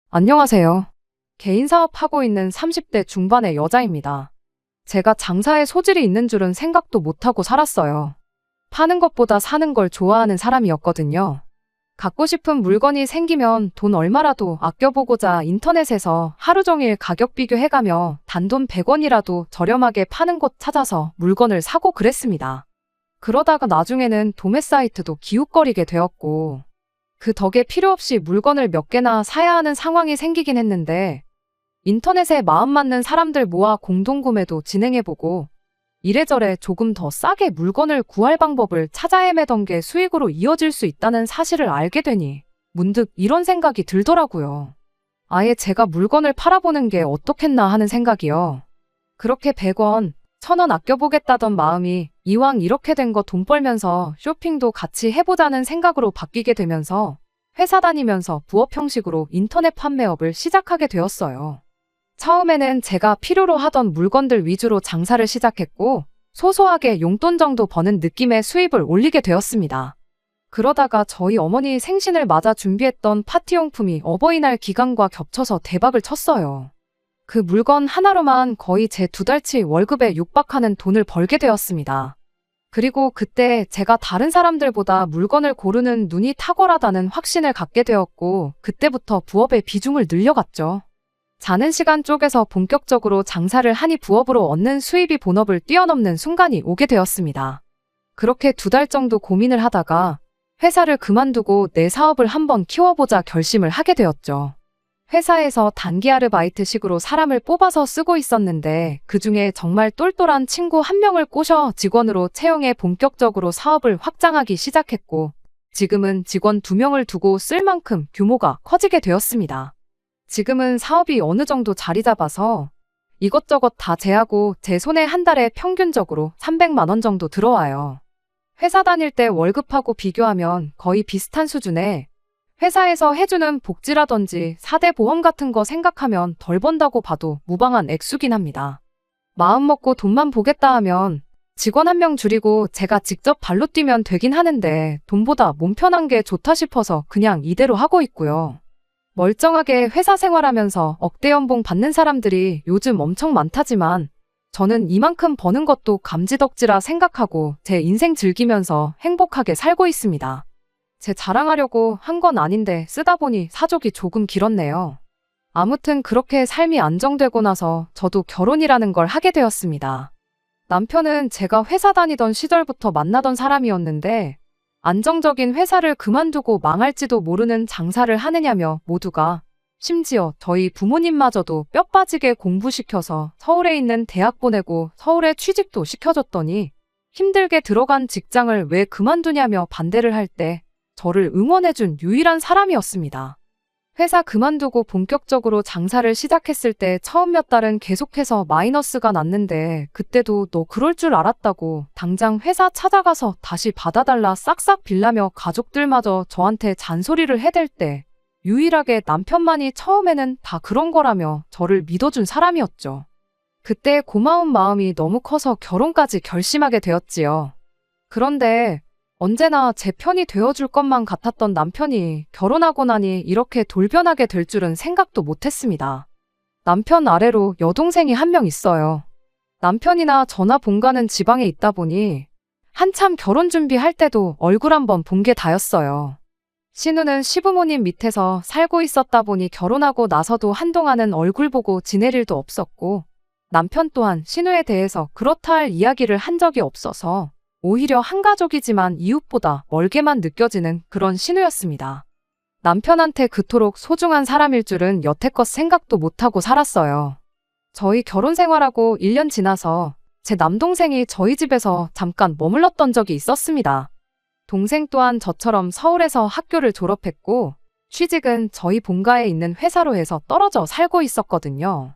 안녕하세요. 개인 사업하고 있는 30대 중반의 여자입니다. 제가 장사에 소질이 있는 줄은 생각도 못하고 살았어요. 파는 것보다 사는 걸 좋아하는 사람이었거든요. 갖고 싶은 물건이 생기면 돈 얼마라도 아껴보고자 인터넷에서 하루 종일 가격 비교해가며 단돈 100원이라도 저렴하게 파는 곳 찾아서 물건을 사고 그랬습니다. 그러다가 나중에는 도매 사이트도 기웃거리게 되었고, 그 덕에 필요 없이 물건을 몇 개나 사야 하는 상황이 생기긴 했는데, 인터넷에 마음 맞는 사람들 모아 공동구매도 진행해보고, 이래저래 조금 더 싸게 물건을 구할 방법을 찾아 헤매던 게 수익으로 이어질 수 있다는 사실을 알게 되니, 문득 이런 생각이 들더라고요. 아예 제가 물건을 팔아보는 게 어떻겠나 하는 생각이요. 그렇게 100원, 1000원 아껴보겠다던 마음이 이왕 이렇게 된 거 돈 벌면서 쇼핑도 같이 해보자는 생각으로 바뀌게 되면서 회사 다니면서 부업 형식으로 인터넷 판매업을 시작하게 되었어요. 처음에는 제가 필요로 하던 물건들 위주로 장사를 시작했고 소소하게 용돈 정도 버는 느낌의 수입을 올리게 되었습니다. 그러다가 저희 어머니 생신을 맞아 준비했던 파티용품이 어버이날 기간과 겹쳐서 대박을 쳤어요. 그 물건 하나로만 거의 제 2달치 월급에 육박하는 돈을 벌게 되었습니다. 그리고 그때 제가 다른 사람들보다 물건을 고르는 눈이 탁월하다는 확신을 갖게 되었고, 그때부터 부업의 비중을 늘려갔죠. 자는 시간 쪼개서 본격적으로 장사를 하니 부업으로 얻는 수입이 본업을 뛰어넘는 순간이 오게 되었습니다. 그렇게 2달 정도 고민을 하다가 회사를 그만두고 내 사업을 한번 키워보자 결심을 하게 되었죠. 회사에서 단기 아르바이트식으로 사람을 뽑아서 쓰고 있었는데 그중에 정말 똘똘한 친구 한 명을 꼬셔 직원으로 채용해 본격적으로 사업을 확장하기 시작했고, 지금은 직원 2명을 두고 쓸 만큼 규모가 커지게 되었습니다. 지금은 사업이 어느 정도 자리 잡아서 이것저것 다 제하고 제 손에 한 달에 평균적으로 300만 원 정도 들어와요. 회사 다닐 때 월급하고 비교하면 거의 비슷한 수준에 회사에서 해주는 복지라든지 4대 보험 같은 거 생각하면 덜 번다고 봐도 무방한 액수긴 합니다. 마음 먹고 돈만 보겠다 하면 직원 1명 줄이고 제가 직접 발로 뛰면 되긴 하는데 돈보다 몸 편한 게 좋다 싶어서 그냥 이대로 하고 있고요. 멀쩡하게 회사 생활하면서 억대 연봉 받는 사람들이 요즘 엄청 많다지만 저는 이만큼 버는 것도 감지덕지라 생각하고 제 인생 즐기면서 행복하게 살고 있습니다. 제 자랑하려고 한 건 아닌데 쓰다 보니 사족이 조금 길었네요. 아무튼 그렇게 삶이 안정되고 나서 저도 결혼이라는 걸 하게 되었습니다. 남편은 제가 회사 다니던 시절부터 만나던 사람이었는데 안정적인 회사를 그만두고 망할지도 모르는 장사를 하느냐며 모두가, 심지어 저희 부모님마저도 뼈 빠지게 공부시켜서 서울에 있는 대학 보내고 서울에 취직도 시켜줬더니 힘들게 들어간 직장을 왜 그만두냐며 반대를 할 때 저를 응원해준 유일한 사람이었습니다. 회사 그만두고 본격적으로 장사를 시작했을 때 처음 몇 달은 계속해서 마이너스가 났는데 그때도 너 그럴 줄 알았다고 당장 회사 찾아가서 다시 받아달라 싹싹 빌라며 가족들마저 저한테 잔소리를 해댈 때 유일하게 남편만이 처음에는 다 그런 거라며 저를 믿어준 사람이었죠. 그때 고마운 마음이 너무 커서 결혼까지 결심하게 되었지요. 그런데 언제나 제 편이 되어줄 것만 같았던 남편이 결혼하고 나니 이렇게 돌변하게 될 줄은 생각도 못했습니다. 남편 아래로 여동생이 1명 있어요. 남편이나 저나 본가는 지방에 있다 보니 한참 결혼 준비할 때도 얼굴 한번 본 게 다였어요. 신우는 시부모님 밑에서 살고 있었다 보니 결혼하고 나서도 한동안은 얼굴 보고 지낼 일도 없었고, 남편 또한 신우에 대해서 그렇다 할 이야기를 한 적이 없어서 오히려 한가족이지만 이웃보다 멀게만 느껴지는 그런 신우였습니다. 남편한테 그토록 소중한 사람일 줄은 여태껏 생각도 못하고 살았어요. 저희 결혼 생활하고 1년 지나서 제 남동생이 저희 집에서 잠깐 머물렀던 적이 있었습니다. 동생 또한 저처럼 서울에서 학교를 졸업했고 취직은 저희 본가에 있는 회사로 해서 떨어져 살고 있었거든요.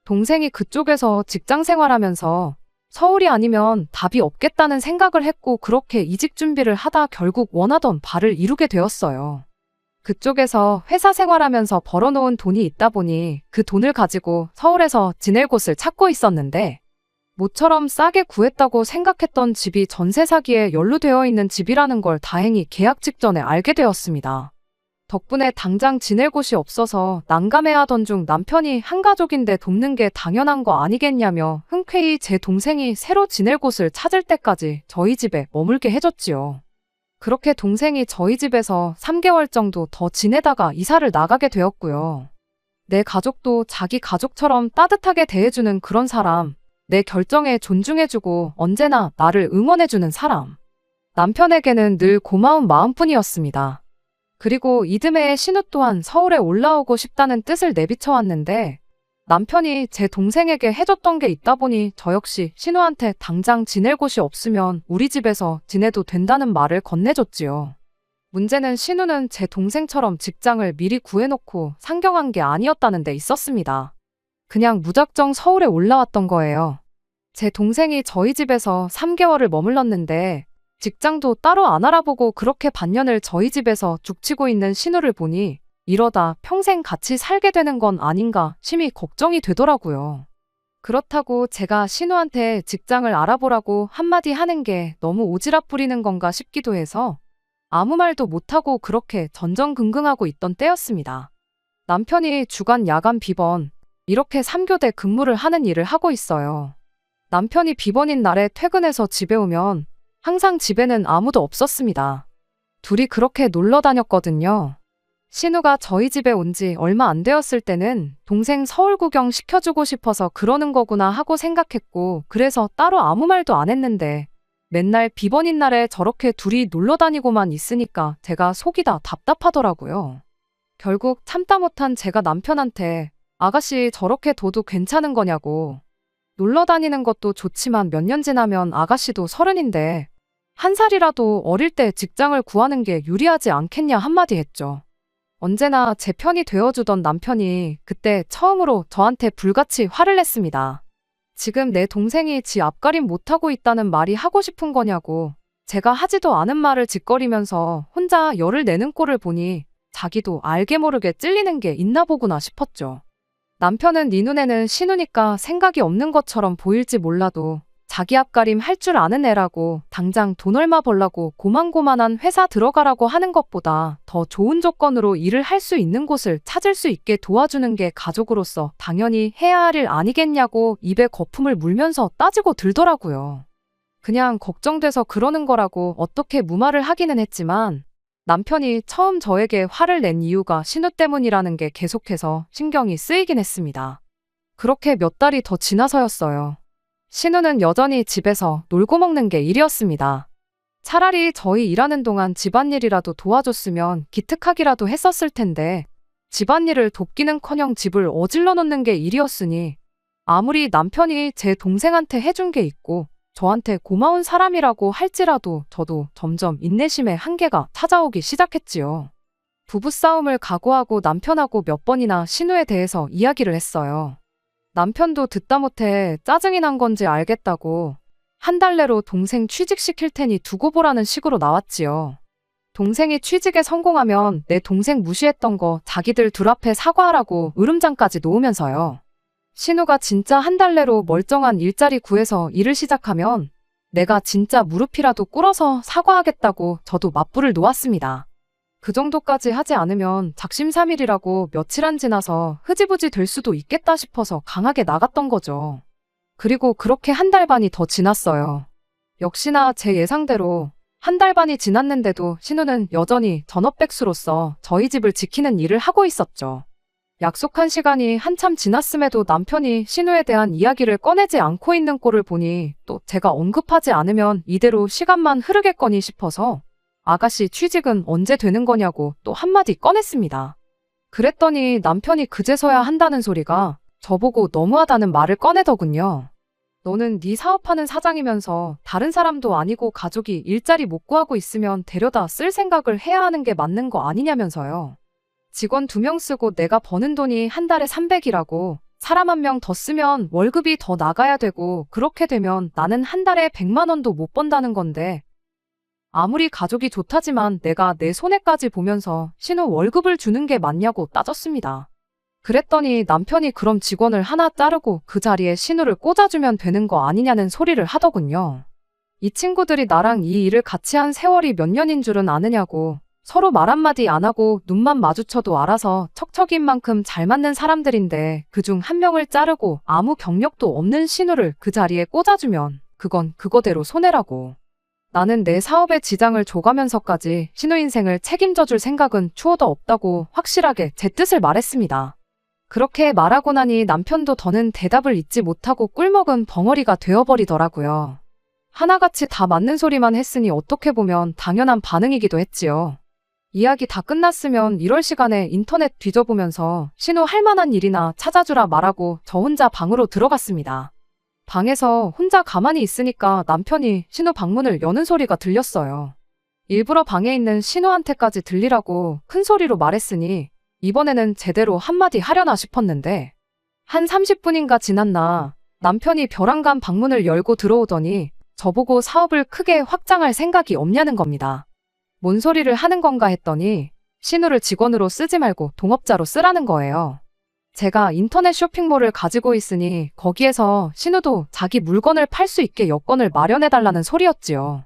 동생이 그쪽에서 직장 생활하면서 서울이 아니면 답이 없겠다는 생각을 했고 그렇게 이직 준비를 하다 결국 원하던 바를 이루게 되었어요. 그쪽에서 회사 생활하면서 벌어놓은 돈이 있다 보니 그 돈을 가지고 서울에서 지낼 곳을 찾고 있었는데 모처럼 싸게 구했다고 생각했던 집이 전세 사기에 연루되어 있는 집이라는 걸 다행히 계약 직전에 알게 되었습니다. 덕분에 당장 지낼 곳이 없어서 난감해하던 중 남편이 한 가족인데 돕는 게 당연한 거 아니겠냐며 흔쾌히 제 동생이 새로 지낼 곳을 찾을 때까지 저희 집에 머물게 해줬지요. 그렇게 동생이 저희 집에서 3개월 정도 더 지내다가 이사를 나가게 되었고요. 내 가족도 자기 가족처럼 따뜻하게 대해주는 그런 사람, 내 결정에 존중해주고 언제나 나를 응원해주는 사람. 남편에게는 늘 고마운 마음뿐이었습니다. 그리고 이듬해 신우 또한 서울에 올라오고 싶다는 뜻을 내비쳐왔는데 남편이 제 동생에게 해줬던 게 있다 보니 저 역시 신우한테 당장 지낼 곳이 없으면 우리 집에서 지내도 된다는 말을 건네줬지요. 문제는 신우는 제 동생처럼 직장을 미리 구해놓고 상경한 게 아니었다는 데 있었습니다. 그냥 무작정 서울에 올라왔던 거예요. 제 동생이 저희 집에서 3개월을 머물렀는데 직장도 따로 안 알아보고 그렇게 반년을 저희 집에서 죽치고 있는 신우를 보니 이러다 평생 같이 살게 되는 건 아닌가 심히 걱정이 되더라고요. 그렇다고 제가 신우한테 직장을 알아보라고 한마디 하는 게 너무 오지랖 부리는 건가 싶기도 해서 아무 말도 못하고 그렇게 전전긍긍하고 있던 때였습니다. 남편이 주간 야간 비번 이렇게 3교대 근무를 하는 일을 하고 있어요. 남편이 비번인 날에 퇴근해서 집에 오면 항상 집에는 아무도 없었습니다. 둘이 그렇게 놀러 다녔거든요. 신우가 저희 집에 온 지 얼마 안 되었을 때는 동생 서울 구경 시켜주고 싶어서 그러는 거구나 하고 생각했고 그래서 따로 아무 말도 안 했는데 맨날 비번인 날에 저렇게 둘이 놀러 다니고만 있으니까 제가 속이 다 답답하더라고요. 결국 참다 못한 제가 남편한테 아가씨 저렇게 둬도 괜찮은 거냐고. 놀러 다니는 것도 좋지만 몇 년 지나면 아가씨도 30인데 한 살이라도 어릴 때 직장을 구하는 게 유리하지 않겠냐 한마디 했죠. 언제나 제 편이 되어주던 남편이 그때 처음으로 저한테 불같이 화를 냈습니다. 지금 내 동생이 지 앞가림 못하고 있다는 말이 하고 싶은 거냐고. 제가 하지도 않은 말을 짓거리면서 혼자 열을 내는 꼴을 보니 자기도 알게 모르게 찔리는 게 있나 보구나 싶었죠. 남편은 네 눈에는 신우니까 생각이 없는 것처럼 보일지 몰라도 자기 앞가림 할 줄 아는 애라고 당장 돈 얼마 벌라고 고만고만한 회사 들어가라고 하는 것보다 더 좋은 조건으로 일을 할 수 있는 곳을 찾을 수 있게 도와주는 게 가족으로서 당연히 해야 할 일 아니겠냐고 입에 거품을 물면서 따지고 들더라고요. 그냥 걱정돼서 그러는 거라고 어떻게 무말을 하기는 했지만 남편이 처음 저에게 화를 낸 이유가 신우 때문이라는 게 계속해서 신경이 쓰이긴 했습니다. 그렇게 몇 달이 더 지나서였어요. 신우는 여전히 집에서 놀고 먹는 게 일이었습니다. 차라리 저희 일하는 동안 집안일이라도 도와줬으면 기특하기라도 했었을 텐데 집안일을 돕기는커녕 집을 어질러 놓는 게 일이었으니 아무리 남편이 제 동생한테 해준 게 있고 저한테 고마운 사람이라고 할지라도 저도 점점 인내심의 한계가 찾아오기 시작했지요. 부부싸움을 각오하고 남편하고 몇 번이나 신우에 대해서 이야기를 했어요. 남편도 듣다 못해 짜증이 난 건지 알겠다고 한 달 내로 동생 취직시킬 테니 두고 보라는 식으로 나왔지요. 동생이 취직에 성공하면 내 동생 무시했던 거 자기들 둘 앞에 사과하라고 으름장까지 놓으면서요. 신우가 진짜 한 달 내로 멀쩡한 일자리 구해서 일을 시작하면 내가 진짜 무릎이라도 꿇어서 사과하겠다고 저도 맞불을 놓았습니다. 그 정도까지 하지 않으면 작심삼일이라고 며칠 안 지나서 흐지부지 될 수도 있겠다 싶어서 강하게 나갔던 거죠. 그리고 그렇게 한 달 반이 더 지났어요. 역시나 제 예상대로 한 달 반이 지났는데도 신우는 여전히 전업백수로서 저희 집을 지키는 일을 하고 있었죠. 약속한 시간이 한참 지났음에도 남편이 신우에 대한 이야기를 꺼내지 않고 있는 꼴을 보니 또 제가 언급하지 않으면 이대로 시간만 흐르겠거니 싶어서 아가씨 취직은 언제 되는 거냐고 또 한마디 꺼냈습니다. 그랬더니 남편이 그제서야 한다는 소리가 저보고 너무하다는 말을 꺼내더군요. 너는 네 사업하는 사장이면서 다른 사람도 아니고 가족이 일자리 못 구하고 있으면 데려다 쓸 생각을 해야 하는 게 맞는 거 아니냐면서요. 직원 2명 쓰고 내가 버는 돈이 한 달에 300이라고 사람 1명 더 쓰면 월급이 더 나가야 되고 그렇게 되면 나는 한 달에 100만 원도 못 번다는 건데 아무리 가족이 좋다지만 내가 내 손해까지 보면서 신우 월급을 주는 게 맞냐고 따졌습니다. 그랬더니 남편이 그럼 직원을 하나 자르고 그 자리에 신우를 꽂아주면 되는 거 아니냐는 소리를 하더군요. 이 친구들이 나랑 이 일을 같이 한 세월이 몇 년인 줄은 아느냐고 서로 말 한마디 안 하고 눈만 마주쳐도 알아서 척척인 만큼 잘 맞는 사람들인데 그중 한 명을 자르고 아무 경력도 없는 신우를 그 자리에 꽂아주면 그건 그거대로 손해라고. 나는 내 사업에 지장을 줘가면서까지 신우 인생을 책임져줄 생각은 추호도 없다고 확실하게 제 뜻을 말했습니다. 그렇게 말하고 나니 남편도 더는 대답을 잇지 못하고 꿀먹은 벙어리가 되어버리더라고요. 하나같이 다 맞는 소리만 했으니 어떻게 보면 당연한 반응이기도 했지요. 이야기 다 끝났으면 이럴 시간에 인터넷 뒤져보면서 신우 할 만한 일이나 찾아주라 말하고 저 혼자 방으로 들어갔습니다. 방에서 혼자 가만히 있으니까 남편이 신우 방문을 여는 소리가 들렸어요. 일부러 방에 있는 신우한테까지 들리라고 큰 소리로 말했으니 이번에는 제대로 한마디 하려나 싶었는데 한 30분인가 지났나 남편이 벼랑간 방문을 열고 들어오더니 저보고 사업을 크게 확장할 생각이 없냐는 겁니다. 뭔 소리를 하는 건가 했더니 신우를 직원으로 쓰지 말고 동업자로 쓰라는 거예요. 제가 인터넷 쇼핑몰을 가지고 있으니 거기에서 신우도 자기 물건을 팔 수 있게 여건을 마련해달라는 소리였지요.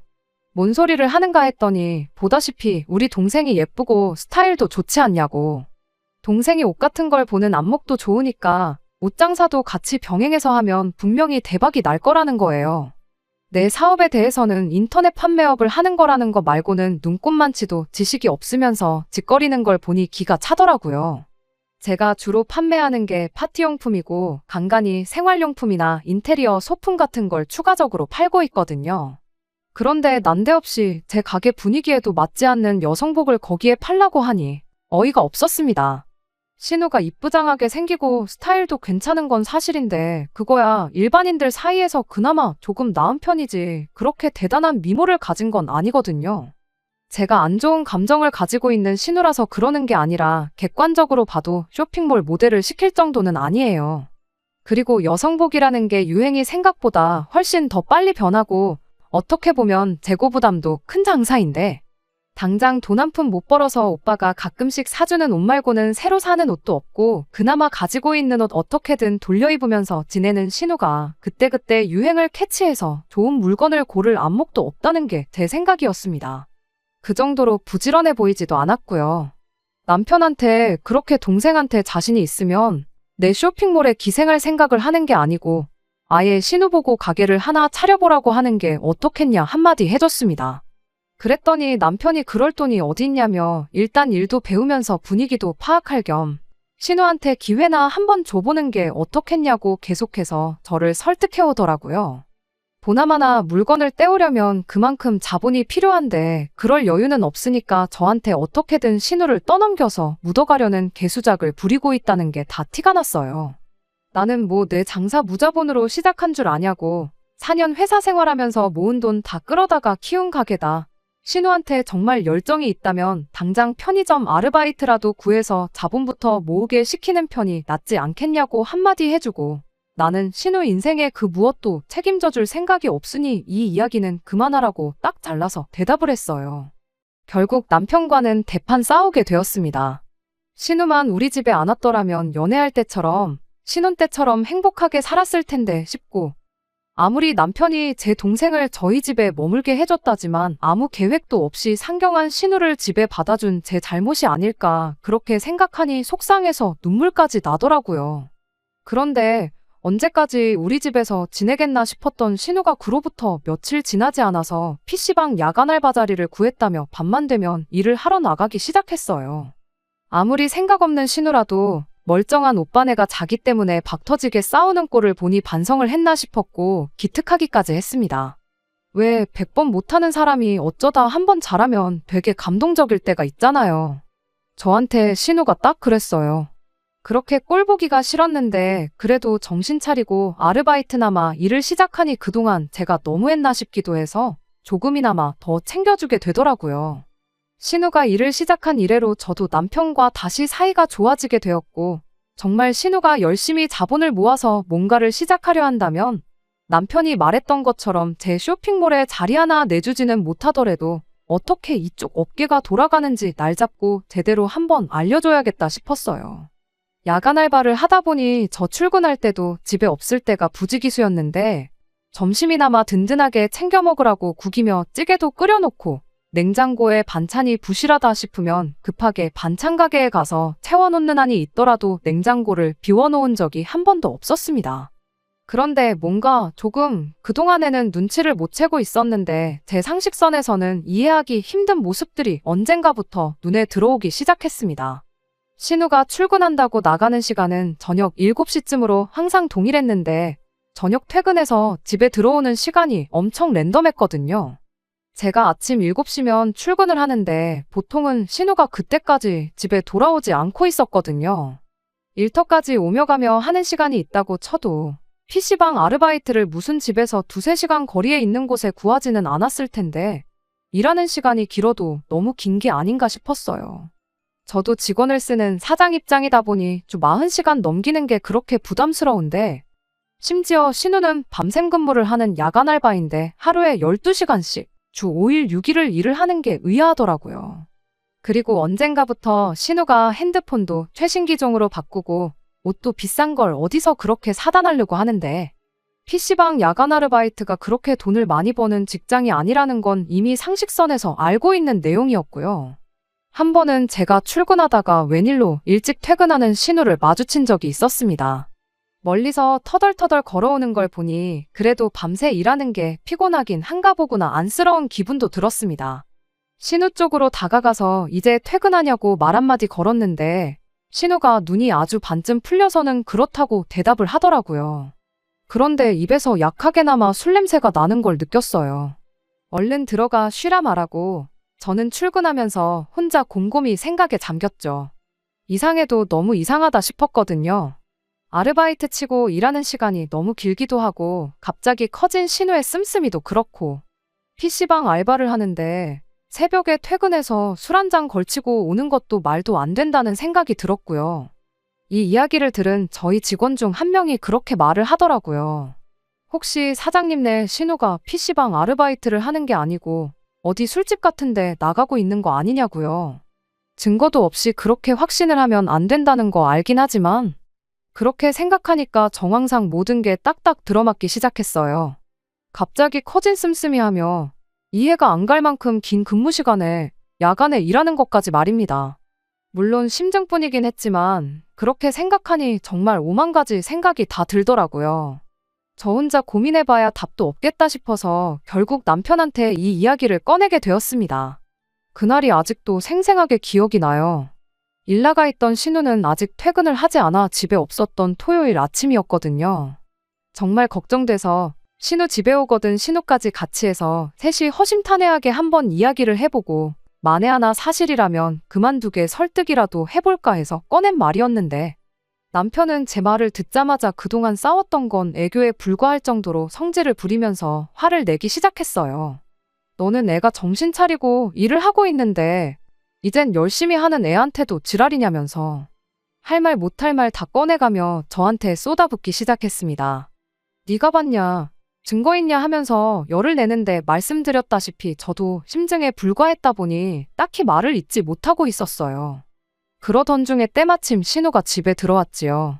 뭔 소리를 하는가 했더니 보다시피 우리 동생이 예쁘고 스타일도 좋지 않냐고. 동생이 옷 같은 걸 보는 안목도 좋으니까 옷 장사도 같이 병행해서 하면 분명히 대박이 날 거라는 거예요. 내 사업에 대해서는 인터넷 판매업을 하는 거라는 거 말고는 눈꼽만치도 지식이 없으면서 짓거리는 걸 보니 기가 차더라고요. 제가 주로 판매하는 게 파티용품이고 간간히 생활용품이나 인테리어 소품 같은 걸 추가적으로 팔고 있거든요. 그런데 난데없이 제 가게 분위기에도 맞지 않는 여성복을 거기에 팔라고 하니 어이가 없었습니다. 신우가 이쁘장하게 생기고 스타일도 괜찮은 건 사실인데 그거야 일반인들 사이에서 그나마 조금 나은 편이지 그렇게 대단한 미모를 가진 건 아니거든요. 제가 안 좋은 감정을 가지고 있는 신우라서 그러는 게 아니라 객관적으로 봐도 쇼핑몰 모델을 시킬 정도는 아니에요. 그리고 여성복이라는 게 유행이 생각보다 훨씬 더 빨리 변하고 어떻게 보면 재고 부담도 큰 장사인데 당장 돈 한 푼 못 벌어서 오빠가 가끔씩 사주는 옷 말고는 새로 사는 옷도 없고 그나마 가지고 있는 옷 어떻게든 돌려 입으면서 지내는 신우가 그때그때 유행을 캐치해서 좋은 물건을 고를 안목도 없다는 게 제 생각이었습니다. 그 정도로 부지런해 보이지도 않았고요. 남편한테 그렇게 동생한테 자신이 있으면 내 쇼핑몰에 기생할 생각을 하는 게 아니고 아예 신우 보고 가게를 하나 차려보라고 하는 게 어떻겠냐 한마디 해줬습니다. 그랬더니 남편이 그럴 돈이 어디 있냐며 일단 일도 배우면서 분위기도 파악할 겸 신우한테 기회나 한번 줘보는 게 어떻겠냐고 계속해서 저를 설득해 오더라고요. 보나마나 물건을 떼오려면 그만큼 자본이 필요한데 그럴 여유는 없으니까 저한테 어떻게든 신우를 떠넘겨서 묻어가려는 개수작을 부리고 있다는 게 다 티가 났어요. 나는 뭐 내 장사 무자본으로 시작한 줄 아냐고 4년 회사 생활하면서 모은 돈 다 끌어다가 키운 가게다. 신우한테 정말 열정이 있다면 당장 편의점 아르바이트라도 구해서 자본부터 모으게 시키는 편이 낫지 않겠냐고 한마디 해주고 나는 신우 인생에 그 무엇도 책임져줄 생각이 없으니 이 이야기는 그만하라고 딱 잘라서 대답을 했어요. 결국 남편과는 대판 싸우게 되었습니다. 신우만 우리 집에 안 왔더라면 연애할 때처럼 신혼 때처럼 행복하게 살았을 텐데 싶고 아무리 남편이 제 동생을 저희 집에 머물게 해줬다지만 아무 계획도 없이 상경한 신우를 집에 받아준 제 잘못이 아닐까 그렇게 생각하니 속상해서 눈물까지 나더라고요. 그런데 언제까지 우리 집에서 지내겠나 싶었던 신우가 그로부터 며칠 지나지 않아서 PC방 야간 알바 자리를 구했다며 밤만 되면 일을 하러 나가기 시작했어요. 아무리 생각 없는 신우라도 멀쩡한 오빠네가 자기 때문에 박터지게 싸우는 꼴을 보니 반성을 했나 싶었고 기특하기까지 했습니다. 왜 100번 못하는 사람이 어쩌다 한 번 잘하면 되게 감동적일 때가 있잖아요. 저한테 신우가 딱 그랬어요. 그렇게 꼴 보기가 싫었는데 그래도 정신 차리고 아르바이트나마 일을 시작하니 그동안 제가 너무했나 싶기도 해서 조금이나마 더 챙겨주게 되더라고요. 신우가 일을 시작한 이래로 저도 남편과 다시 사이가 좋아지게 되었고 정말 신우가 열심히 자본을 모아서 뭔가를 시작하려 한다면 남편이 말했던 것처럼 제 쇼핑몰에 자리 하나 내주지는 못하더라도 어떻게 이쪽 업계가 돌아가는지 날 잡고 제대로 한번 알려줘야겠다 싶었어요. 야간 알바를 하다 보니 저 출근할 때도 집에 없을 때가 부지기수였는데 점심이나마 든든하게 챙겨 먹으라고 국이며 찌개도 끓여놓고 냉장고에 반찬이 부실하다 싶으면 급하게 반찬 가게에 가서 채워놓는 한이 있더라도 냉장고를 비워놓은 적이 한 번도 없었습니다. 그런데 뭔가 조금 그동안에는 눈치를 못 채고 있었는데 제 상식선에서는 이해하기 힘든 모습들이 언젠가부터 눈에 들어오기 시작했습니다. 신우가 출근한다고 나가는 시간은 저녁 7시쯤으로 항상 동일했는데 저녁 퇴근해서 집에 들어오는 시간이 엄청 랜덤했거든요. 제가 아침 7시면 출근을 하는데 보통은 신우가 그때까지 집에 돌아오지 않고 있었거든요. 일터까지 오며 가며 하는 시간이 있다고 쳐도 PC방 아르바이트를 무슨 집에서 2~3시간 거리에 있는 곳에 구하지는 않았을 텐데 일하는 시간이 길어도 너무 긴 게 아닌가 싶었어요. 저도 직원을 쓰는 사장 입장이다 보니 주 40시간 넘기는 게 그렇게 부담스러운데 심지어 신우는 밤샘 근무를 하는 야간 알바인데 하루에 12시간씩 주 5일 6일을 일을 하는 게 의아하더라고요. 그리고 언젠가부터 신우가 핸드폰도 최신 기종으로 바꾸고 옷도 비싼 걸 어디서 그렇게 사다 달라고 하는데 PC방 야간 아르바이트가 그렇게 돈을 많이 버는 직장이 아니라는 건 이미 상식선에서 알고 있는 내용이었고요. 한 번은 제가 출근하다가 웬일로 일찍 퇴근하는 신우를 마주친 적이 있었습니다. 멀리서 터덜터덜 걸어오는 걸 보니 그래도 밤새 일하는 게 피곤하긴 한가 보구나 안쓰러운 기분도 들었습니다. 신우 쪽으로 다가가서 이제 퇴근하냐고 말 한마디 걸었는데 신우가 눈이 아주 반쯤 풀려서는 그렇다고 대답을 하더라고요. 그런데 입에서 약하게나마 술 냄새가 나는 걸 느꼈어요. 얼른 들어가 쉬라 말하고 저는 출근하면서 혼자 곰곰이 생각에 잠겼죠. 이상해도 너무 이상하다 싶었거든요. 아르바이트 치고 일하는 시간이 너무 길기도 하고 갑자기 커진 신우의 씀씀이도 그렇고 PC방 알바를 하는데 새벽에 퇴근해서 술 한 잔 걸치고 오는 것도 말도 안 된다는 생각이 들었고요. 이 이야기를 들은 저희 직원 중 한 명이 그렇게 말을 하더라고요. 혹시 사장님네 신우가 PC방 아르바이트를 하는 게 아니고 어디 술집 같은데 나가고 있는 거 아니냐고요. 증거도 없이 그렇게 확신을 하면 안 된다는 거 알긴 하지만 그렇게 생각하니까 정황상 모든 게 딱딱 들어맞기 시작했어요. 갑자기 커진 씀씀이 하며 이해가 안 갈 만큼 긴 근무 시간에 야간에 일하는 것까지 말입니다. 물론 심증뿐이긴 했지만 그렇게 생각하니 정말 오만 가지 생각이 다 들더라고요. 저 혼자 고민해봐야 답도 없겠다 싶어서 결국 남편한테 이 이야기를 꺼내게 되었습니다. 그날이 아직도 생생하게 기억이 나요. 일 나가 있던 신우는 아직 퇴근을 하지 않아 집에 없었던 토요일 아침이었거든요. 정말 걱정돼서 신우 집에 오거든 신우까지 같이 해서 셋이 허심탄회하게 한번 이야기를 해보고 만에 하나 사실이라면 그만두게 설득이라도 해볼까 해서 꺼낸 말이었는데 남편은 제 말을 듣자마자 그동안 싸웠던 건 애교에 불과할 정도로 성질을 부리면서 화를 내기 시작했어요. 너는 애가 정신 차리고 일을 하고 있는데 이젠 열심히 하는 애한테도 지랄이냐면서 할 말 못할 말 다 꺼내가며 저한테 쏟아붓기 시작했습니다. 네가 봤냐? 증거 있냐 하면서 열을 내는데 말씀드렸다시피 저도 심증에 불과했다 보니 딱히 말을 잇지 못하고 있었어요. 그러던 중에 때마침 신우가 집에 들어왔지요.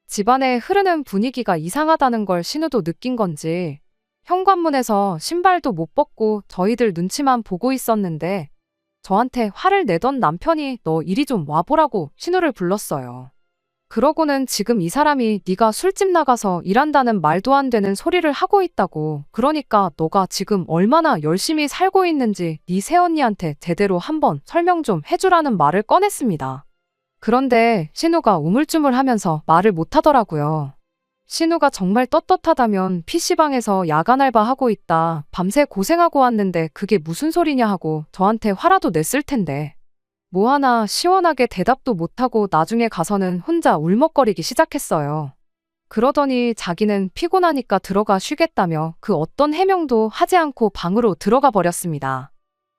집안에 흐르는 분위기가 이상하다는 걸 신우도 느낀 건지 현관문에서 신발도 못 벗고 저희들 눈치만 보고 있었는데 저한테 화를 내던 남편이 너 이리 좀 와보라고 신우를 불렀어요. 그러고는 지금 이 사람이 네가 술집 나가서 일한다는 말도 안 되는 소리를 하고 있다고. 그러니까 너가 지금 얼마나 열심히 살고 있는지 네 새언니한테 제대로 한번 설명 좀 해주라는 말을 꺼냈습니다. 그런데 신우가 우물쭈물하면서 말을 못하더라고요. 신우가 정말 떳떳하다면 PC방에서 야간 알바하고 있다. 밤새 고생하고 왔는데 그게 무슨 소리냐 하고 저한테 화라도 냈을 텐데. 뭐 하나 시원하게 대답도 못하고 나중에 가서는 혼자 울먹거리기 시작했어요. 그러더니 자기는 피곤하니까 들어가 쉬겠다며 그 어떤 해명도 하지 않고 방으로 들어가 버렸습니다.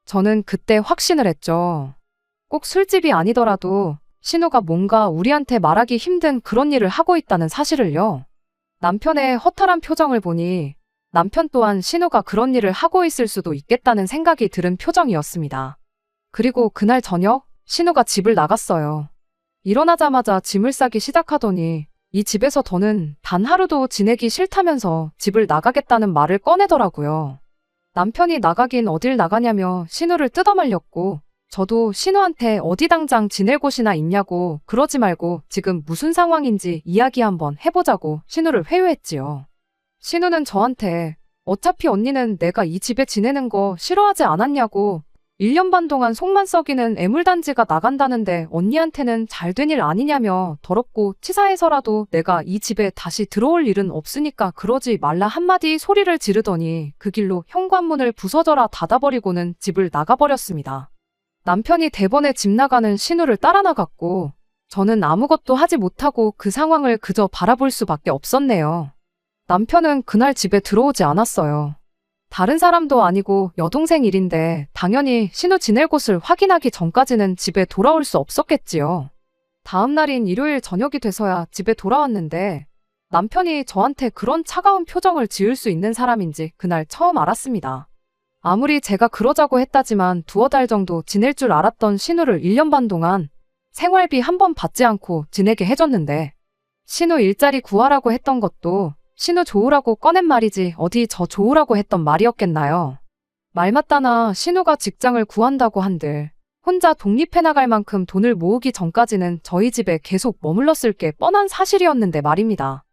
저는 그때 확신을 했죠. 꼭 술집이 아니더라도 신우가 뭔가 우리한테 말하기 힘든 그런 일을 하고 있다는 사실을요. 남편의 허탈한 표정을 보니 남편 또한 신우가 그런 일을 하고 있을 수도 있겠다는 생각이 들은 표정이었습니다. 그리고 그날 저녁 신우가 집을 나갔어요. 일어나자마자 짐을 싸기 시작하더니 이 집에서 더는 단 하루도 지내기 싫다면서 집을 나가겠다는 말을 꺼내더라고요. 남편이 나가긴 어딜 나가냐며 신우를 뜯어말렸고, 저도 신우한테 어디 당장 지낼 곳이나 있냐고 그러지 말고 지금 무슨 상황인지 이야기 한번 해보자고 신우를 회유했지요. 신우는 저한테 어차피 언니는 내가 이 집에 지내는 거 싫어하지 않았냐고 1년 반 동안 속만 썩이는 애물단지가 나간다는데 언니한테는 잘된 일 아니냐며 더럽고 치사해서라도 내가 이 집에 다시 들어올 일은 없으니까 그러지 말라 한마디 소리를 지르더니 그 길로 현관문을 부서져라 닫아버리고는 집을 나가버렸습니다. 남편이 대번에 집 나가는 신우를 따라 나갔고 저는 아무것도 하지 못하고 그 상황을 그저 바라볼 수밖에 없었네요. 남편은 그날 집에 들어오지 않았어요. 다른 사람도 아니고 여동생 일인데 당연히 신우 지낼 곳을 확인하기 전까지는 집에 돌아올 수 없었겠지요. 다음 날인 일요일 저녁이 돼서야 집에 돌아왔는데 남편이 저한테 그런 차가운 표정을 지을 수 있는 사람인지 그날 처음 알았습니다. 아무리 제가 그러자고 했다지만 두어 달 정도 지낼 줄 알았던 신우를 1년 반 동안 생활비 한 번 받지 않고 지내게 해줬는데 신우 일자리 구하라고 했던 것도 신우 좋으라고 꺼낸 말이지 어디 저 좋으라고 했던 말이었겠나요. 말 맞다나 신우가 직장을 구한다고 한들 혼자 독립해 나갈 만큼 돈을 모으기 전까지는 저희 집에 계속 머물렀을 게 뻔한 사실이었는데 말입니다.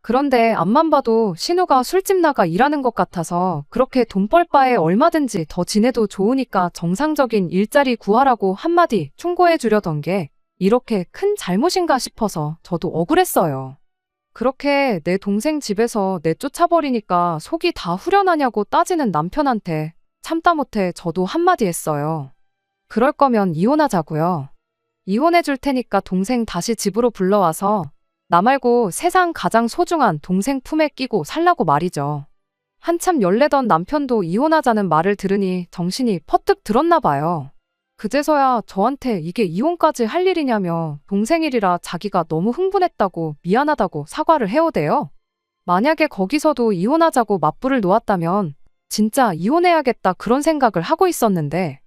그런데 앞만 봐도 신우가 술집 나가 일하는 것 같아서 그렇게 돈 벌 바에 얼마든지 더 지내도 좋으니까 정상적인 일자리 구하라고 한마디 충고해 주려던 게 이렇게 큰 잘못인가 싶어서 저도 억울했어요. 그렇게 내 동생 집에서 내쫓아버리니까 속이 다 후련하냐고 따지는 남편한테 참다 못해 저도 한마디 했어요. 그럴 거면 이혼하자고요. 이혼해 줄 테니까 동생 다시 집으로 불러와서 나 말고 세상 가장 소중한 동생 품에 끼고 살라고 말이죠. 한참 열내던 남편도 이혼하자는 말을 들으니 정신이 퍼뜩 들었나 봐요. 그제서야 저한테 이게 이혼까지 할 일이냐며 동생 일이라 자기가 너무 흥분했다고 미안하다고 사과를 해오대요. 만약에 거기서도 이혼하자고 맞불을 놓았다면 진짜 이혼해야겠다 그런 생각을 하고 있었는데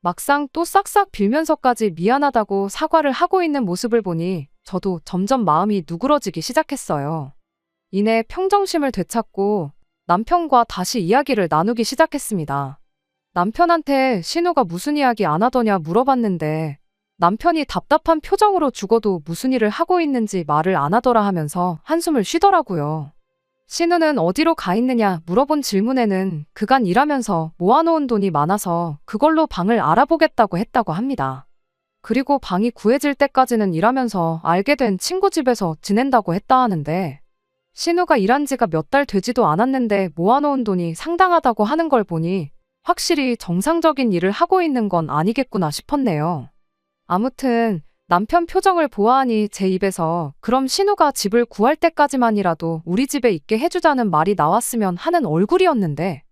막상 또 싹싹 빌면서까지 미안하다고 사과를 하고 있는 모습을 보니 저도 점점 마음이 누그러지기 시작했어요. 이내 평정심을 되찾고 남편과 다시 이야기를 나누기 시작했습니다. 남편한테 신우가 무슨 이야기 안 하더냐 물어봤는데 남편이 답답한 표정으로 죽어도 무슨 일을 하고 있는지 말을 안 하더라 하면서 한숨을 쉬더라고요. 신우는 어디로 가 있느냐 물어본 질문에는 그간 일하면서 모아놓은 돈이 많아서 그걸로 방을 알아보겠다고 했다고 합니다. 그리고 방이 구해질 때까지는 일하면서 알게 된 친구 집에서 지낸다고 했다 하는데 신우가 일한 지가 몇 달 되지도 않았는데 모아놓은 돈이 상당하다고 하는 걸 보니 확실히 정상적인 일을 하고 있는 건 아니겠구나 싶었네요. 아무튼 남편 표정을 보아하니 제 입에서 그럼 신우가 집을 구할 때까지만이라도 우리 집에 있게 해주자는 말이 나왔으면 하는 얼굴이었는데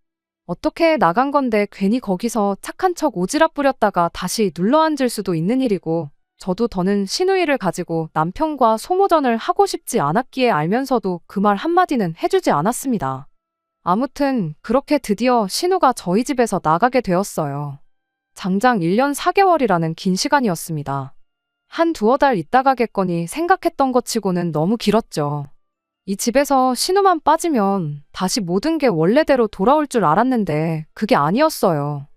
어떻게 나간 건데 괜히 거기서 착한 척 오지랖 부렸다가 다시 눌러앉을 수도 있는 일이고 저도 더는 신우 일을 가지고 남편과 소모전을 하고 싶지 않았기에 알면서도 그 말 한마디는 해주지 않았습니다. 아무튼 그렇게 드디어 신우가 저희 집에서 나가게 되었어요. 장장 1년 4개월이라는 긴 시간이었습니다. 한 두어 달 있다 가겠거니 생각했던 것 치고는 너무 길었죠. 이 집에서 신우만 빠지면 다시 모든 게 원래대로 돌아올 줄 알았는데 그게 아니었어요.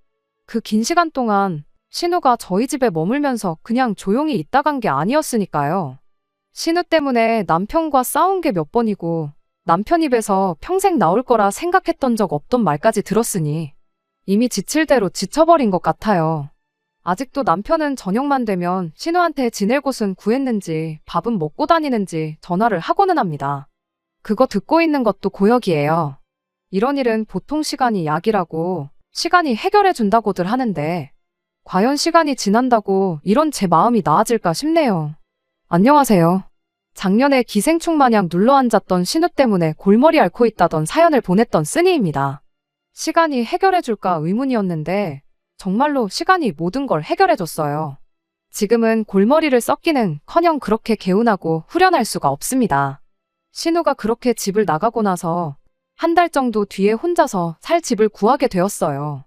그 긴 시간 동안 신우가 저희 집에 머물면서 그냥 조용히 있다 간 게 아니었으니까요. 신우 때문에 남편과 싸운 게 몇 번이고 남편 입에서 평생 나올 거라 생각했던 적 없던 말까지 들었으니 이미 지칠 대로 지쳐버린 것 같아요. 아직도 남편은 저녁만 되면 신우한테 지낼 곳은 구했는지 밥은 먹고 다니는지 전화를 하고는 합니다. 그거 듣고 있는 것도 고역이에요. 이런 일은 보통 시간이 약이라고 시간이 해결해 준다고들 하는데 과연 시간이 지난다고 이런 제 마음이 나아질까 싶네요. 안녕하세요. 작년에 기생충 마냥 눌러앉았던 신우 때문에 골머리 앓고 있다던 사연을 보냈던 쓰니입니다. 시간이 해결해줄까 의문이었는데 정말로 시간이 모든 걸 해결해줬어요. 지금은 골머리를 썩기는커녕 그렇게 개운하고 후련할 수가 없습니다. 신우가 그렇게 집을 나가고 나서 한 달 정도 뒤에 혼자서 살 집을 구하게 되었어요.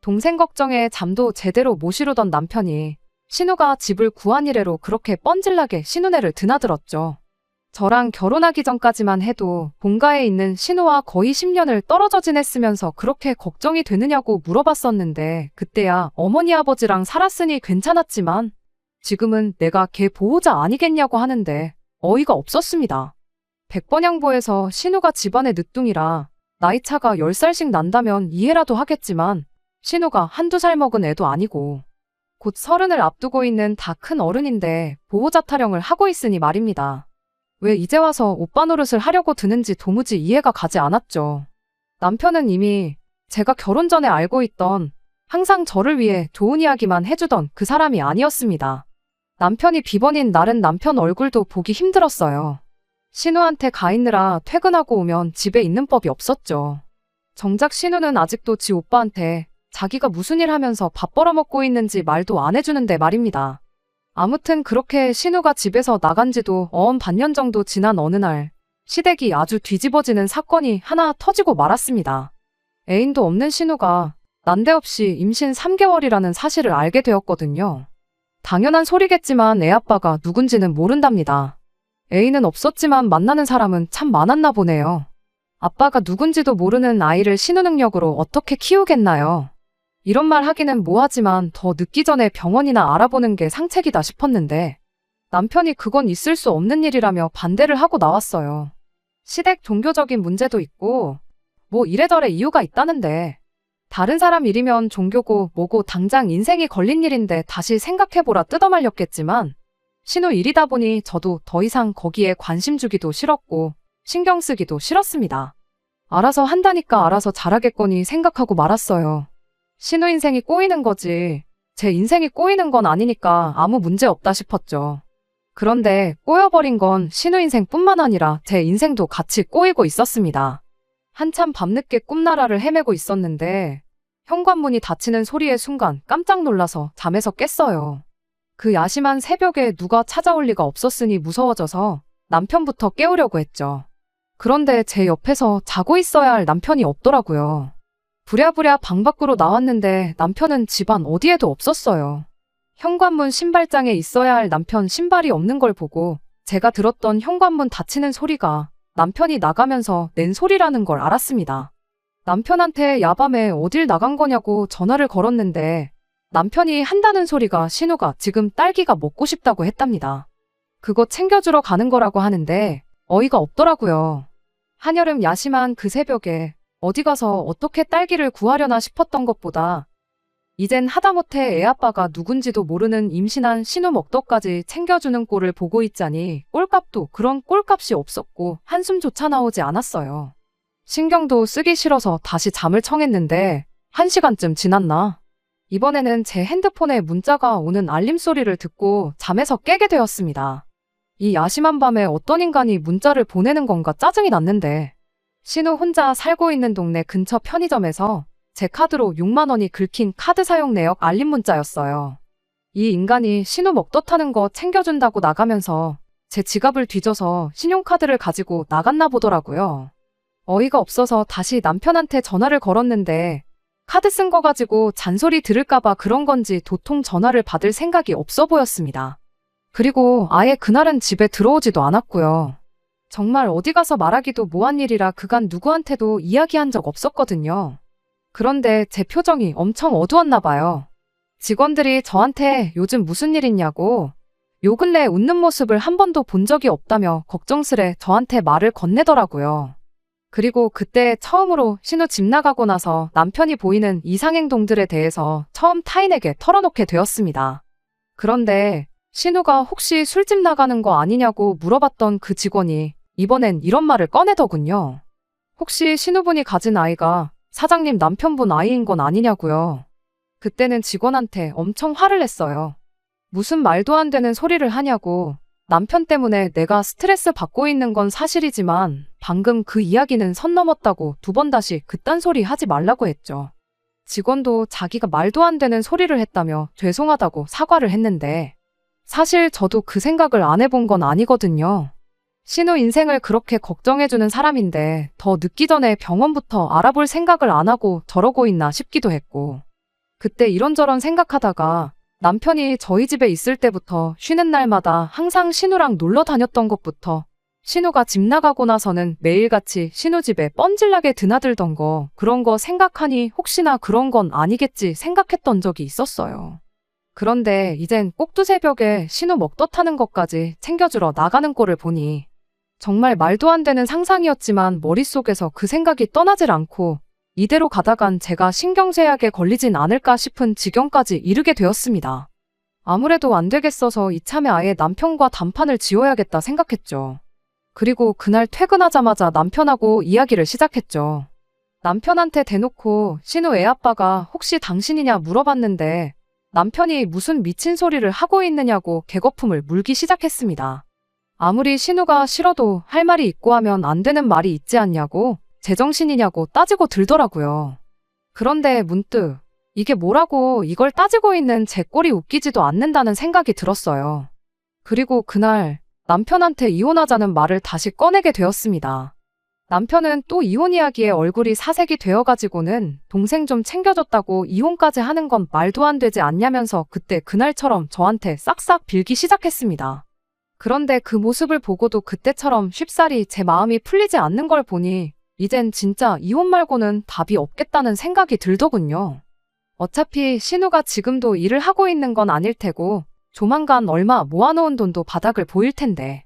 동생 걱정에 잠도 제대로 못 이루던 남편이 신우가 집을 구한 이래로 그렇게 뻔질나게 신우네를 드나들었죠. 저랑 결혼하기 전까지만 해도 본가에 있는 신우와 거의 10년을 떨어져 지냈으면서 그렇게 걱정이 되느냐고 물어봤었는데 그때야 어머니 아버지랑 살았으니 괜찮았지만 지금은 내가 걔 보호자 아니겠냐고 하는데 어이가 없었습니다. 백번양보에서 신우가 집안의 늦둥이라 나이차가 10살씩 난다면 이해라도 하겠지만 신우가 한두 살 먹은 애도 아니고 곧 30을 앞두고 있는 다 큰 어른인데 보호자 타령을 하고 있으니 말입니다. 왜 이제 와서 오빠 노릇을 하려고 드는지 도무지 이해가 가지 않았죠. 남편은 이미 제가 결혼 전에 알고 있던 항상 저를 위해 좋은 이야기만 해주던 그 사람이 아니었습니다. 남편이 비번인 날은 남편 얼굴도 보기 힘들었어요. 신우한테 가 있느라 퇴근하고 오면 집에 있는 법이 없었죠. 정작 신우는 아직도 지 오빠한테 자기가 무슨 일 하면서 밥 벌어먹고 있는지 말도 안 해주는데 말입니다. 아무튼 그렇게 신우가 집에서 나간 지도 반년 정도 지난 어느 날 시댁이 아주 뒤집어지는 사건이 하나 터지고 말았습니다. 애인도 없는 신우가 난데없이 임신 3개월이라는 사실을 알게 되었거든요. 당연한 소리겠지만 애 아빠가 누군지는 모른답니다. 애인은 없었지만 만나는 사람은 참 많았나 보네요. 아빠가 누군지도 모르는 아이를 신우 능력으로 어떻게 키우겠나요? 이런 말 하기는 뭐하지만 더 늦기 전에 병원이나 알아보는 게 상책이다 싶었는데 남편이 그건 있을 수 없는 일이라며 반대를 하고 나왔어요. 시댁 종교적인 문제도 있고 뭐 이래저래 이유가 있다는데 다른 사람 일이면 종교고 뭐고 당장 인생이 걸린 일인데 다시 생각해보라 뜯어말렸겠지만 신우 일이다 보니 저도 더 이상 거기에 관심 주기도 싫었고 신경 쓰기도 싫었습니다. 알아서 한다니까 알아서 잘하겠거니 생각하고 말았어요. 신우 인생이 꼬이는 거지 제 인생이 꼬이는 건 아니니까 아무 문제 없다 싶었죠. 그런데 꼬여버린 건 신우 인생뿐만 아니라 제 인생도 같이 꼬이고 있었습니다. 한참 밤늦게 꿈나라를 헤매고 있었는데 현관문이 닫히는 소리의 순간 깜짝 놀라서 잠에서 깼어요. 그 야심한 새벽에 누가 찾아올 리가 없었으니 무서워져서 남편부터 깨우려고 했죠. 그런데 제 옆에서 자고 있어야 할 남편이 없더라고요. 부랴부랴 방 밖으로 나왔는데 남편은 집안 어디에도 없었어요. 현관문 신발장에 있어야 할 남편 신발이 없는 걸 보고 제가 들었던 현관문 닫히는 소리가 남편이 나가면서 낸 소리라는 걸 알았습니다. 남편한테 야밤에 어딜 나간 거냐고 전화를 걸었는데 남편이 한다는 소리가 신우가 지금 딸기가 먹고 싶다고 했답니다. 그거 챙겨주러 가는 거라고 하는데 어이가 없더라고요. 한여름 야심한 그 새벽에 어디 가서 어떻게 딸기를 구하려나 싶었던 것보다 이젠 하다못해 애아빠가 누군지도 모르는 임신한 신우 먹떡까지 챙겨주는 꼴을 보고 있자니 꼴값도 그런 꼴값이 없었고 한숨조차 나오지 않았어요. 신경도 쓰기 싫어서 다시 잠을 청했는데 1시간쯤 지났나? 이번에는 제 핸드폰에 문자가 오는 알림 소리를 듣고 잠에서 깨게 되었습니다. 이 야심한 밤에 어떤 인간이 문자를 보내는 건가 짜증이 났는데 신우 혼자 살고 있는 동네 근처 편의점에서 제 카드로 6만 원이 긁힌 카드 사용 내역 알림 문자였어요. 이 인간이 신우 먹떡하는 거 챙겨준다고 나가면서 제 지갑을 뒤져서 신용카드를 가지고 나갔나 보더라고요. 어이가 없어서 다시 남편한테 전화를 걸었는데 카드 쓴 거 가지고 잔소리 들을까봐 그런 건지 도통 전화를 받을 생각이 없어 보였습니다. 그리고 아예 그날은 집에 들어오지도 않았고요. 정말 어디 가서 말하기도 뭐한 일이라 그간 누구한테도 이야기한 적 없었거든요. 그런데 제 표정이 엄청 어두웠나 봐요. 직원들이 저한테 요즘 무슨 일 있냐고 요 근래 웃는 모습을 한 번도 본 적이 없다며 걱정스레 저한테 말을 건네더라고요. 그리고 그때 처음으로 신우 집 나가고 나서 남편이 보이는 이상행동들에 대해서 처음 타인에게 털어놓게 되었습니다. 그런데 신우가 혹시 술집 나가는 거 아니냐고 물어봤던 그 직원이 이번엔 이런 말을 꺼내더군요. 혹시 신우분이 가진 아이가 사장님 남편분 아이인 건 아니냐고요. 그때는 직원한테 엄청 화를 냈어요. 무슨 말도 안 되는 소리를 하냐고. 남편 때문에 내가 스트레스 받고 있는 건 사실이지만 방금 그 이야기는 선 넘었다고 2번 다시 그딴 소리 하지 말라고 했죠. 직원도 자기가 말도 안 되는 소리를 했다며 죄송하다고 사과를 했는데 사실 저도 그 생각을 안 해본 건 아니거든요. 신우 인생을 그렇게 걱정해주는 사람인데 더 늦기 전에 병원부터 알아볼 생각을 안 하고 저러고 있나 싶기도 했고 그때 이런저런 생각하다가 남편이 저희 집에 있을 때부터 쉬는 날마다 항상 신우랑 놀러 다녔던 것부터 신우가 집 나가고 나서는 매일같이 신우 집에 뻔질나게 드나들던 거, 그런 거 생각하니 혹시나 그런 건 아니겠지 생각했던 적이 있었어요. 그런데 이젠 꼭두새벽에 신우 먹덧하는 것까지 챙겨주러 나가는 꼴을 보니 정말 말도 안 되는 상상이었지만 머릿속에서 그 생각이 떠나질 않고 이대로 가다간 제가 신경쇠약에 걸리진 않을까 싶은 지경까지 이르게 되었습니다. 아무래도 안 되겠어서 이참에 아예 남편과 단판을 지어야겠다 생각했죠. 그리고 그날 퇴근하자마자 남편하고 이야기를 시작했죠. 남편한테 대놓고 신우 애아빠가 혹시 당신이냐 물어봤는데 남편이 무슨 미친 소리를 하고 있느냐고 개거품을 물기 시작했습니다. 아무리 신우가 싫어도 할 말이 있고 하면 안 되는 말이 있지 않냐고, 제정신이냐고 따지고 들더라고요. 그런데 문득 이게 뭐라고 이걸 따지고 있는 제 꼴이 웃기지도 않는다는 생각이 들었어요. 그리고 그날 남편한테 이혼하자는 말을 다시 꺼내게 되었습니다. 남편은 또 이혼 이야기에 얼굴이 사색이 되어가지고는 동생 좀 챙겨줬다고 이혼까지 하는 건 말도 안 되지 않냐면서 그때 그날처럼 저한테 싹싹 빌기 시작했습니다. 그런데 그 모습을 보고도 그때처럼 쉽사리 제 마음이 풀리지 않는 걸 보니 이젠 진짜 이혼 말고는 답이 없겠다는 생각이 들더군요. 어차피 신우가 지금도 일을 하고 있는 건 아닐 테고 조만간 얼마 모아놓은 돈도 바닥을 보일 텐데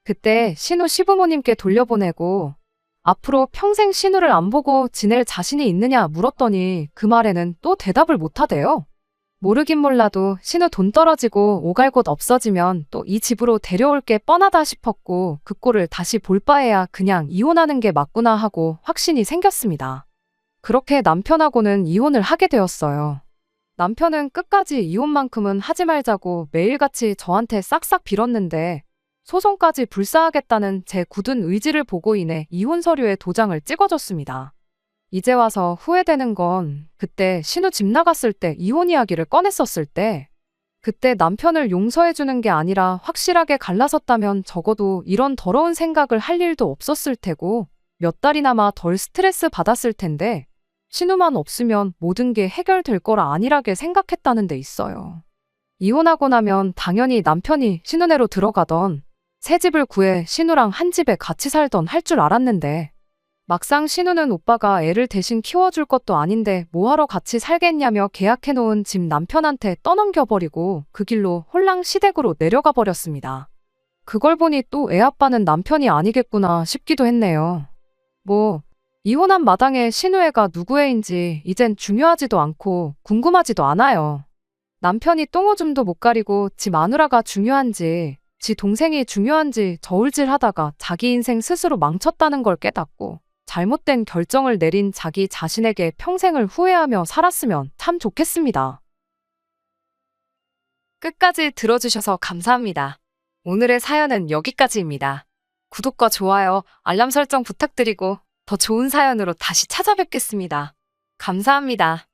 그때 신우 시부모님께 돌려보내고 앞으로 평생 신우를 안 보고 지낼 자신이 있느냐 물었더니 그 말에는 또 대답을 못하대요. 모르긴 몰라도 신우 돈 떨어지고 오갈 곳 없어지면 또 이 집으로 데려올 게 뻔하다 싶었고 그 꼴을 다시 볼 바에야 그냥 이혼하는 게 맞구나 하고 확신이 생겼습니다. 그렇게 남편하고는 이혼을 하게 되었어요. 남편은 끝까지 이혼만큼은 하지 말자고 매일같이 저한테 싹싹 빌었는데 소송까지 불사하겠다는 제 굳은 의지를 보고 인해 이혼 서류에 도장을 찍어줬습니다. 이제 와서 후회되는 건 그때 신우 집 나갔을 때 이혼 이야기를 꺼냈었을 때 그때 남편을 용서해주는 게 아니라 확실하게 갈라섰다면 적어도 이런 더러운 생각을 할 일도 없었을 테고 몇 달이나마 덜 스트레스 받았을 텐데 신우만 없으면 모든 게 해결될 거라 안일하게 생각했다는 데 있어요. 이혼하고 나면 당연히 남편이 신우네로 들어가던 새 집을 구해 신우랑 한 집에 같이 살던 할 줄 알았는데 막상 신우는 오빠가 애를 대신 키워줄 것도 아닌데 뭐하러 같이 살겠냐며 계약해놓은 집 남편한테 떠넘겨버리고 그 길로 홀랑 시댁으로 내려가 버렸습니다. 그걸 보니 또 애아빠는 남편이 아니겠구나 싶기도 했네요. 뭐 이혼한 마당에 신우 애가 누구 애인지 이젠 중요하지도 않고 궁금하지도 않아요. 남편이 똥오줌도 못 가리고 지 마누라가 중요한지 지 동생이 중요한지 저울질하다가 자기 인생 스스로 망쳤다는 걸 깨닫고 잘못된 결정을 내린 자기 자신에게 평생을 후회하며 살았으면 참 좋겠습니다. 끝까지 들어주셔서 감사합니다. 오늘의 사연은 여기까지입니다. 구독과 좋아요, 알람 설정 부탁드리고 더 좋은 사연으로 다시 찾아뵙겠습니다. 감사합니다.